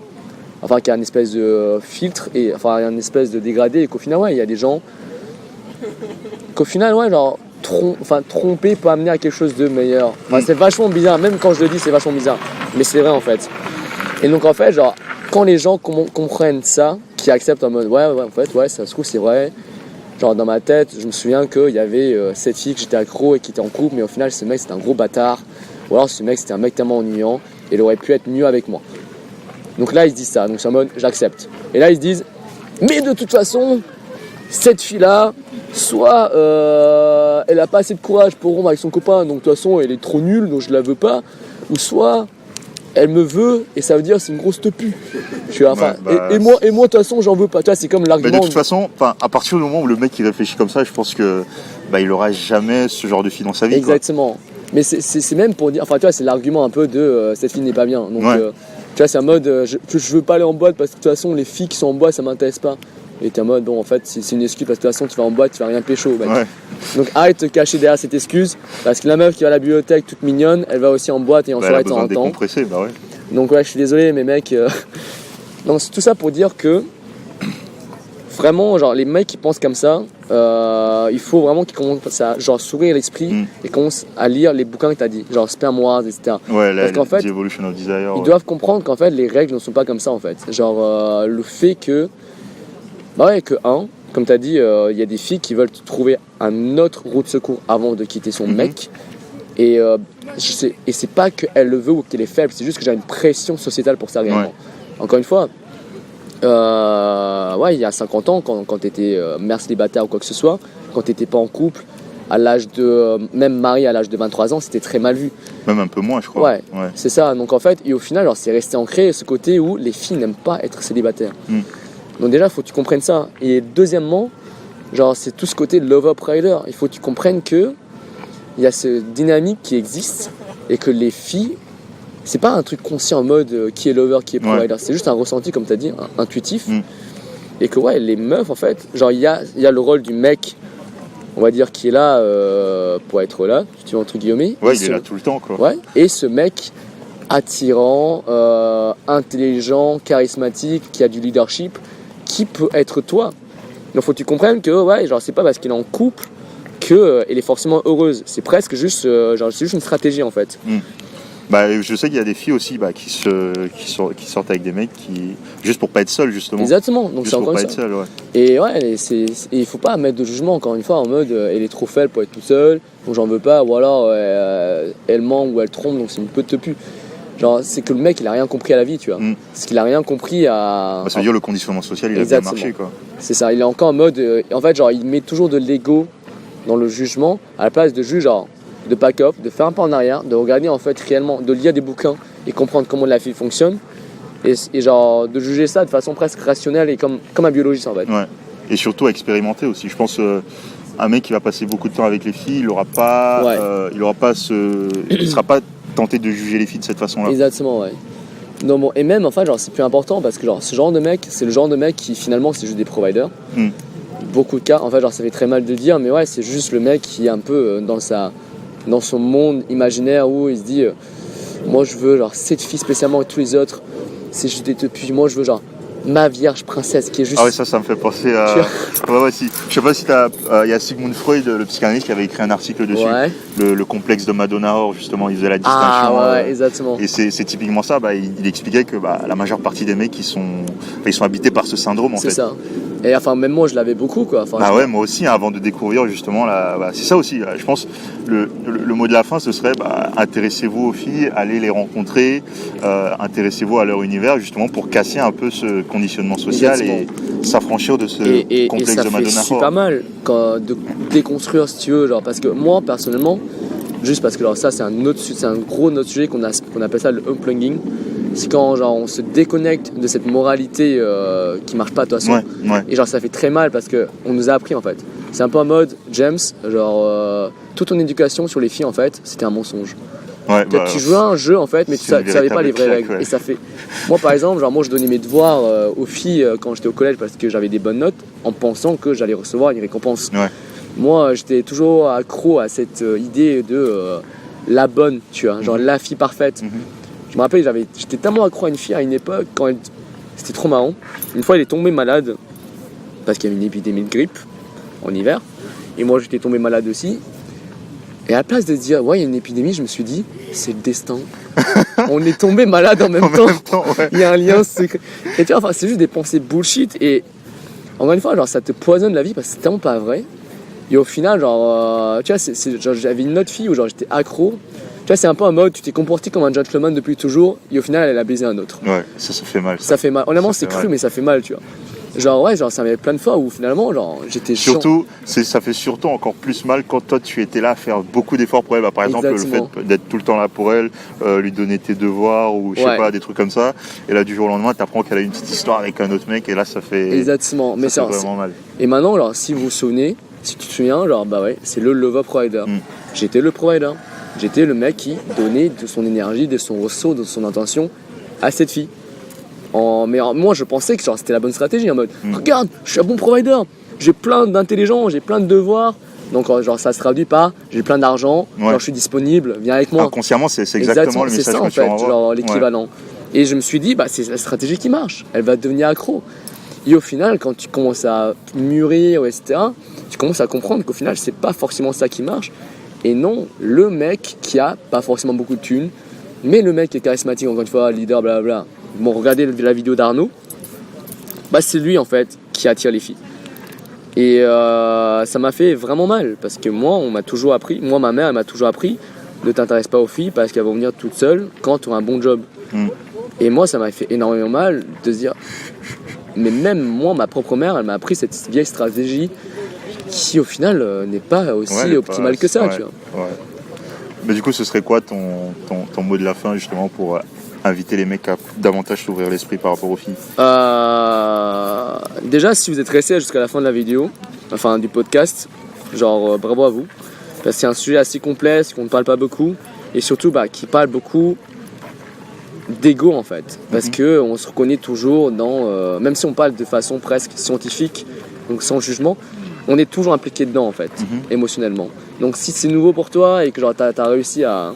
enfin, qu'il y a une espèce de filtre, et enfin, il y a une espèce de dégradé, et qu'au final, il y a des gens, genre, tromper peut amener à quelque chose de meilleur. Enfin, c'est vachement bizarre, même quand je le dis, c'est vachement bizarre. Mais c'est vrai en fait. Et donc en fait, genre, quand les gens comprennent ça, qui acceptent en mode en fait, ça se trouve, c'est vrai. Genre, dans ma tête, je me souviens qu'il y avait cette fille que j'étais accro et qui était en couple, mais au final, ce mec c'était un gros bâtard. Ou alors, ce mec c'était un mec tellement ennuyant et il aurait pu être mieux avec moi. Donc là, ils se disent ça. Donc c'est en mode, j'accepte. Et là, ils se disent, mais de toute façon, cette fille-là, soit elle a pas assez de courage pour rompre avec son copain, donc de toute façon elle est trop nulle, donc je la veux pas, ou soit elle me veut et ça veut dire c'est une grosse tepu. Je suis et moi de toute façon j'en veux pas. Tu vois, c'est comme l'argument. Mais de toute façon, à partir du moment où le mec il réfléchit comme ça, je pense que il aura jamais ce genre de fille dans sa vie. Exactement. Quoi. Mais c'est même pour dire, enfin tu vois, c'est l'argument un peu de cette fille n'est pas bien. Donc tu vois, c'est un mode je veux pas aller en boîte parce que de toute façon les filles qui sont en boîte ça m'intéresse pas. Et t'es en mode, bon, en fait, c'est une excuse parce que de toute façon, tu vas en boîte, tu vas rien pécho. Donc arrête de te cacher derrière cette excuse parce que la meuf qui va à la bibliothèque toute mignonne, elle va aussi en boîte et en soirée de temps en temps. Donc, je suis désolé, mais mec. Donc, c'est tout ça pour dire que vraiment, genre, les mecs qui pensent comme ça, il faut vraiment qu'ils commencent à genre, s'ouvrir l'esprit et commencent à lire les bouquins que t'as dit, genre Sperm Wars, etc. Parce qu'en fait, Evolution of Desire, ils doivent comprendre qu'en fait, les règles ne sont pas comme ça en fait. Genre, le fait que. Comme tu as dit, il y a des filles qui veulent trouver un autre route de secours avant de quitter son mec. Et c'est pas qu'elle le veut ou qu'elle est faible, c'est juste que j'ai une pression sociétale pour ça réellement. Encore une fois, il y a 50 ans, quand tu étais mère célibataire ou quoi que ce soit, quand tu n'étais pas en couple, à l'âge de. Même marié à l'âge de 23 ans, c'était très mal vu. Même un peu moins, je crois. Ouais. C'est ça. Donc en fait, et au final, c'est resté ancré ce côté où les filles n'aiment pas être célibataires. Donc déjà, il faut que tu comprennes ça. Et deuxièmement, genre, c'est tout ce côté lover-prider. Il faut que tu comprennes qu'il y a cette dynamique qui existe et que les filles, c'est pas un truc conscient en mode qui est lover, qui est provider. C'est juste un ressenti, comme tu as dit, intuitif. Et que les meufs, en fait, genre, il y a le rôle du mec, on va dire, qui est là pour être là, tu vois, entre guillemets. Ouais, il est là tout le temps, quoi. Ouais, et ce mec attirant, intelligent, charismatique, qui a du leadership, qui peut être toi. Donc faut que tu comprennes que ouais, genre c'est pas parce qu'il est en couple qu'elle est forcément heureuse. C'est presque juste, c'est juste une stratégie en fait. Bah, je sais qu'il y a des filles aussi qui sortent avec des mecs juste pour pas être seules justement. Exactement, donc juste c'est pour encore pas ça. être seule, ouais. Et ouais, il faut pas mettre de jugement encore une fois en mode elle est trop faible pour être toute seule, donc j'en veux pas, ou alors elle ment ou elle trompe, donc c'est une peu de pu. Genre c'est que le mec il a rien compris à la vie, tu vois. Parce qu'il a rien compris à. Bah, ça veut dire le conditionnement social il Exactement. a bien marché quoi. C'est ça, il est encore en mode. En fait, genre il met toujours de l'ego dans le jugement à la place de juger, genre de back up, de faire un pas en arrière, de regarder en fait réellement, de lire des bouquins et comprendre comment la vie fonctionne et genre de juger ça de façon presque rationnelle et comme un biologiste en fait. Ouais. Et surtout expérimenter aussi. Je pense un mec qui va passer beaucoup de temps avec les filles, il sera pas tenté de juger les filles de cette façon-là. Exactement, ouais. Non, bon, et même en fait, genre c'est plus important parce que genre ce genre de mec, c'est le genre de mec qui finalement c'est juste des providers. Beaucoup de cas, en fait, genre ça fait très mal de dire, mais ouais, c'est juste le mec qui est un peu dans son monde imaginaire où il se dit moi je veux genre cette fille spécialement et tous les autres c'est juste des depuis moi je veux genre ma vierge princesse qui est juste. Ah ouais, ça me fait penser à. Ouais, si. Je sais pas si il y a Sigmund Freud, le psychanalyste, qui avait écrit un article dessus. Ouais. Le complexe de Madonna, justement, il faisait la distinction. Ah ouais, exactement. Et c'est typiquement ça. Il expliquait que la majeure partie des mecs ils sont habités par ce syndrome en fait. C'est ça. Et enfin même moi je l'avais beaucoup quoi. Enfin, ouais, moi aussi, avant de découvrir justement c'est ça aussi. Je pense le mot de la fin ce serait intéressez-vous aux filles, allez les rencontrer, intéressez-vous à leur univers justement pour casser un peu ce conditionnement social. Exactement. Et s'affranchir de ce complexe de Madonna. C'est pas mal de déconstruire si tu veux, genre parce que moi personnellement, juste parce que alors, ça c'est un gros autre sujet qu'on appelle ça le unplugging. C'est quand genre on se déconnecte de cette moralité qui marche pas de toute façon. Ouais. Et genre ça fait très mal parce que on nous a appris en fait. C'est un peu en mode James, genre toute ton éducation sur les filles en fait, c'était un mensonge. Ouais, tu jouais à un jeu en fait, mais tu savais pas les vraies règles. Ouais. Et ça fait. Moi par exemple, genre moi je donnais mes devoirs aux filles quand j'étais au collège parce que j'avais des bonnes notes, en pensant que j'allais recevoir une récompense. Ouais. Moi j'étais toujours accro à cette idée de la bonne, tu vois, genre la fille parfaite. Je me rappelle, j'étais tellement accro à une fille à une époque c'était trop marrant. Une fois, elle est tombée malade parce qu'il y avait une épidémie de grippe en hiver. Et moi, j'étais tombé malade aussi. Et à la place de dire, ouais, il y a une épidémie, je me suis dit, c'est le destin. On est tombé malade en même temps. Ouais. Il y a un lien secret. Et tu vois, enfin, c'est juste des pensées bullshit. Et encore une fois, genre, ça te poisonne la vie parce que c'est tellement pas vrai. Et au final, genre, tu vois, genre, j'avais une autre fille où genre, j'étais accro. Tu vois, c'est un peu en mode, tu t'es comporté comme un gentleman depuis toujours, et au final, elle a baisé un autre. Ouais, ça fait mal. Ça fait mal. Honnêtement, c'est cru, mais ça fait mal, tu vois. Genre, ouais, genre, ça m'avait plein de fois où finalement, genre, j'étais chiant. Surtout, ça fait surtout encore plus mal quand toi, tu étais là à faire beaucoup d'efforts pour elle. Par exemple, exactement. Le fait d'être tout le temps là pour elle, lui donner tes devoirs, ou je sais pas, des trucs comme ça. Et là, du jour au lendemain, t'apprends qu'elle a une petite histoire avec un autre mec, et là, ça fait. Exactement. Mais ça fait vraiment mal. Et maintenant, alors, si vous vous souvenez, si tu te souviens, genre, bah ouais, c'est le love provider. J'étais le provider. J'étais le mec qui donnait de son énergie, de son ressort, de son intention à cette fille. Mais moi, je pensais que genre, c'était la bonne stratégie. En mode, regarde, je suis un bon provider. J'ai plein d'intelligence, j'ai plein de devoirs. Donc, genre, ça se traduit par j'ai plein d'argent, genre, je suis disponible, viens avec moi. Inconsciemment, c'est exactement le message. C'est ça, en fait, genre, l'équivalent. Et je me suis dit, c'est la stratégie qui marche. Elle va devenir accro. Et au final, quand tu commences à mûrir, etc., tu commences à comprendre qu'au final, c'est pas forcément ça qui marche. Et non, le mec qui a pas forcément beaucoup de thunes, mais le mec qui est charismatique, encore une fois, leader, blablabla. Bon, regardez la vidéo d'Arnaud, c'est lui en fait qui attire les filles. Et ça m'a fait vraiment mal parce que moi, ma mère, elle m'a toujours appris ne t'intéresse pas aux filles parce qu'elles vont venir toutes seules quand tu as un bon job. Et moi, ça m'a fait énormément mal de se dire, mais même moi, ma propre mère, elle m'a appris cette vieille stratégie qui au final n'est pas aussi optimale que ça, tu vois. Ouais. Mais du coup, ce serait quoi ton mot de la fin justement pour inviter les mecs à davantage s'ouvrir l'esprit par rapport aux filles? Déjà, si vous êtes resté jusqu'à la fin de la vidéo, enfin du podcast, genre bravo à vous, parce que c'est un sujet assez complexe qu'on ne parle pas beaucoup et surtout qui parle beaucoup d'ego en fait, parce que on se reconnaît toujours dans, même si on parle de façon presque scientifique, donc sans jugement, on est toujours impliqué dedans en fait, émotionnellement. Donc si c'est nouveau pour toi et que genre t'as réussi à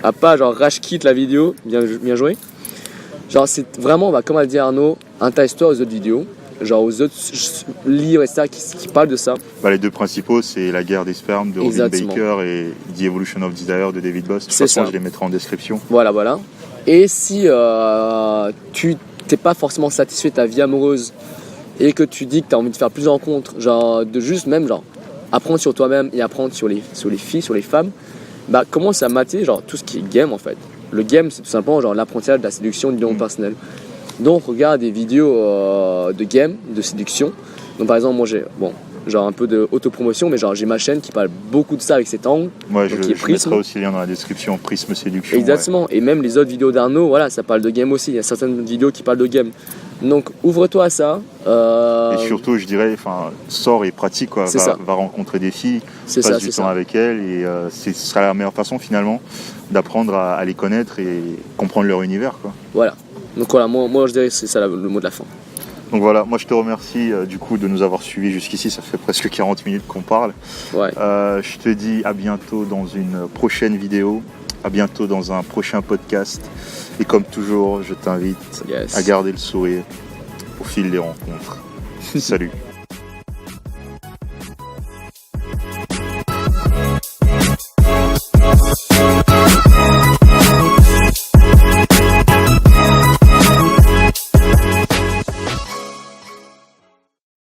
à pas genre rage quitte la vidéo, bien joué. Genre c'est vraiment, comme a dit Arnaud, intéresse-toi aux autres vidéos, genre aux autres livres et ça qui parlent de ça. Les deux principaux, c'est La guerre des spermes de Robin Exactement. Baker et The Evolution of Desire de David Boss. De toute C'est façon, ça. je les mettrai en description. Voilà. Et si tu t'es pas forcément satisfait de ta vie amoureuse et que tu dis que tu as envie de faire plus de rencontres, genre de juste même genre apprendre sur toi-même et apprendre sur les filles, sur les femmes, commence à mater genre tout ce qui est game en fait. Le game, c'est tout simplement genre l'apprentissage de la séduction, du développement personnel. Donc regarde des vidéos de game, de séduction. Donc par exemple moi j'ai genre un peu de autopromotion, mais genre j'ai ma chaîne qui parle beaucoup de ça avec cet angle. Ouais, je mettrai aussi le lien dans la description, Prisme Séduction. Exactement, ouais. Et même les autres vidéos d'Arnaud, voilà, ça parle de game aussi. Il y a certaines vidéos qui parlent de game. Donc ouvre-toi à ça. Et surtout, je dirais, sors et pratique, quoi. Va rencontrer des filles, passe du temps avec elles, et ce sera la meilleure façon finalement d'apprendre à les connaître et comprendre leur univers, quoi. Voilà. Donc voilà, moi je dirais que c'est ça le mot de la fin. Donc voilà, moi je te remercie du coup de nous avoir suivis jusqu'ici, ça fait presque 40 minutes qu'on parle. Ouais. Je te dis à bientôt dans une prochaine vidéo, à bientôt dans un prochain podcast. Et comme toujours, je t'invite à garder le sourire au fil des rencontres. Salut.